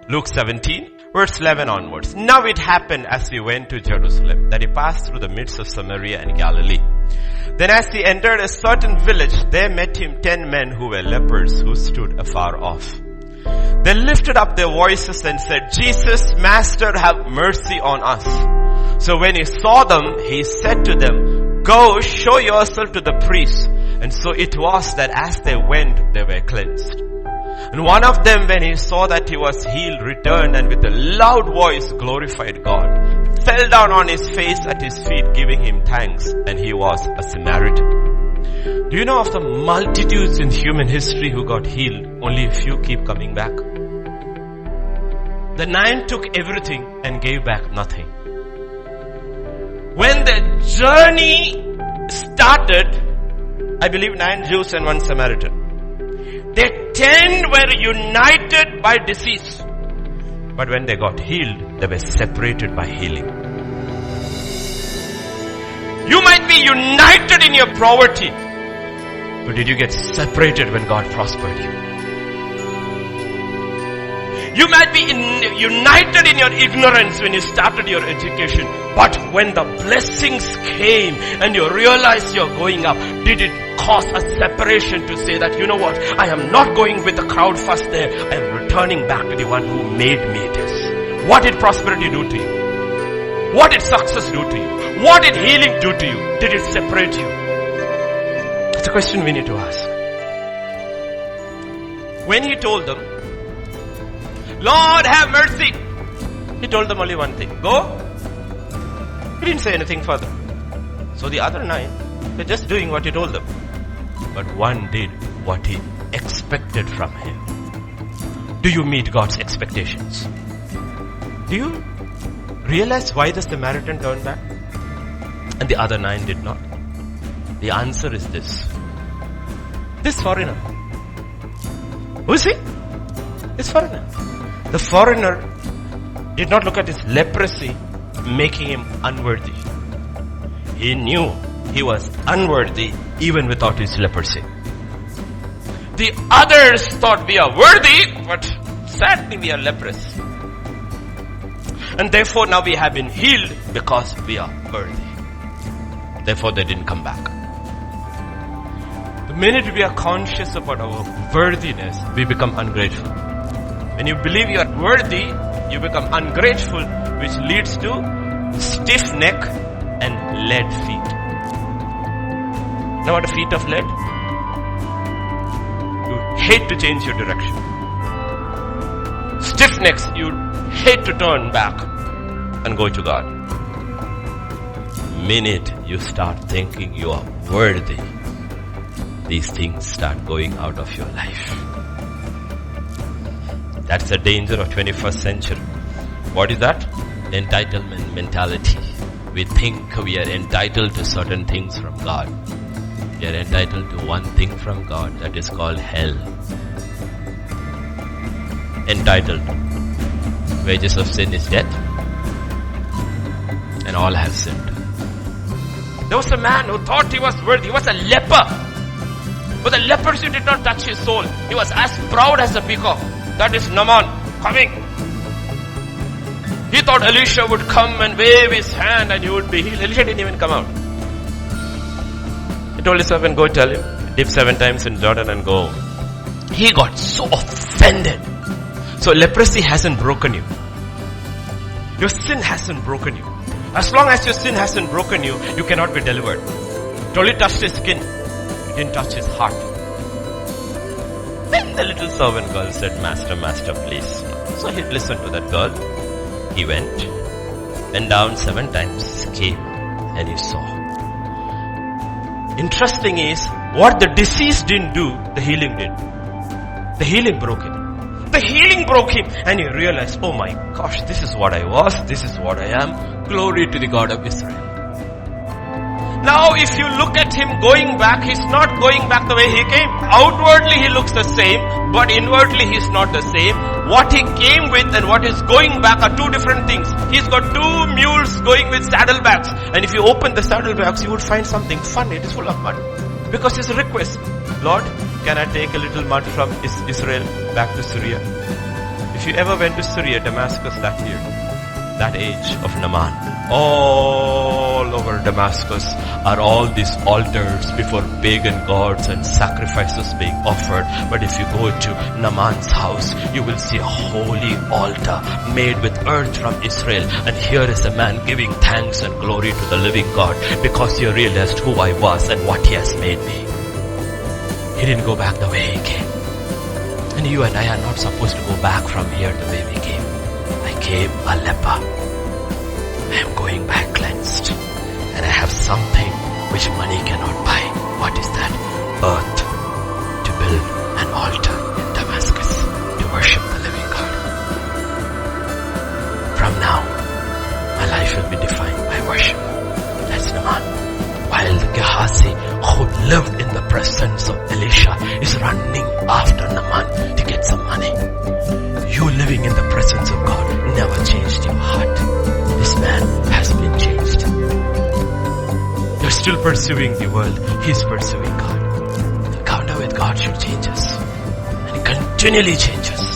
Luke 17, verse 11 onwards. Now it happened as he went to Jerusalem that he passed through the midst of Samaria and Galilee. Then as he entered a certain village, there met him 10 men who were lepers who stood afar off. They lifted up their voices and said, Jesus, Master, have mercy on us. So when he saw them, he said to them, Go, show yourself to the priests. And so it was that as they went, they were cleansed. And one of them, when he saw that he was healed, returned and with a loud voice glorified God, fell down on his face at his feet, giving him thanks, and he was a Samaritan. Do you know of the multitudes in human history who got healed? Only a few keep coming back. The 9 took everything and gave back nothing. When the journey started, I believe 9 Jews and 1 Samaritan. The 10 were united by disease. But when they got healed, they were separated by healing. You might be united in your poverty, but did you get separated when God prospered you? You might be united in your ignorance when you started your education, but when the blessings came and you realized you're going up, did it cause a separation to say that, you know what, I am not going with the crowd first there, I am returning back to the one who made me this. What did prosperity do to you? What did success do to you? What did healing do to you? Did it separate you? That's a question we need to ask. When he told them, Lord, have mercy, he told them only one thing. Go. He didn't say anything further. So the other 9, they're just doing what he told them. But one did what he expected from him. Do you meet God's expectations? Do you realize why the Samaritan turned back and the other 9 did not? The answer is this. This foreigner. Who is he? This foreigner. The foreigner did not look at his leprosy making him unworthy. He knew he was unworthy even without his leprosy. The others thought we are worthy, but sadly we are leprous. And therefore now we have been healed because we are worthy. Therefore they didn't come back. The minute we are conscious about our worthiness, we become ungrateful. When you believe you are worthy, you become ungrateful, which leads to stiff neck and lead feet. Know what a feet of lead? You hate to change your direction. Stiff necks, you hate to turn back and go to God. Minute you start thinking you are worthy, these things start going out of your life. That's the danger of 21st century. What is that? Entitlement mentality. We think we are entitled to certain things from God. We are entitled to one thing from God, that is called hell. Entitled. Wages of sin is death, and all have sinned. There was a man who thought he was worthy. He was a leper, but the leprosy did not touch his soul. He was as proud as a peacock. That is Naaman coming. He thought Elisha would come and wave his hand and he would be healed. Elisha didn't even come out. He told his servant, go tell him, dip 7 times in Jordan and go. He got so offended. So leprosy hasn't broken you. Your sin hasn't broken you. As long as your sin hasn't broken you, you cannot be delivered. It only touched his skin. It didn't touch his heart. Then the little servant girl said, Master, Master, please. So he listened to that girl. He went down 7 times, came, and he saw. Interesting is, what the disease didn't do, the healing did. The healing broke him. The healing broke him, and he realized, oh my gosh, this is what I was, this is what I am. Glory to the God of Israel. Now if you look at him going back, he's not going back the way he came. Outwardly he looks the same, but inwardly he's not the same. What he came with and what is going back are 2 different things. He's got 2 mules going with saddlebags. And if you open the saddlebags, you would find something funny. It is full of mud. Because his request, Lord, can I take a little mud from Israel back to Syria? If If you ever went to Syria, Damascus that year, that age of Naaman, all over Damascus are all these altars before pagan gods and sacrifices being offered. But if you go to Naaman's house, you will see a holy altar made with earth from Israel. And here is a man giving thanks and glory to the living God because he realized who I was and what he has made me. He didn't go back the way he came. And you and I are not supposed to go back from here the way we came. I came a leper. I am going back cleansed. And I have something which money cannot buy. What is that? Earth. To build an altar in Damascus. To worship the living God. From now, my life will be defined by worship. That's Naaman. While Gehazi, who lived in the presence of Elisha, is running after Naaman to get some money. You living in the presence of God never changed your heart. This man has been changed. You're still pursuing the world. He's pursuing God. Encounter with God should change us. And continually change us.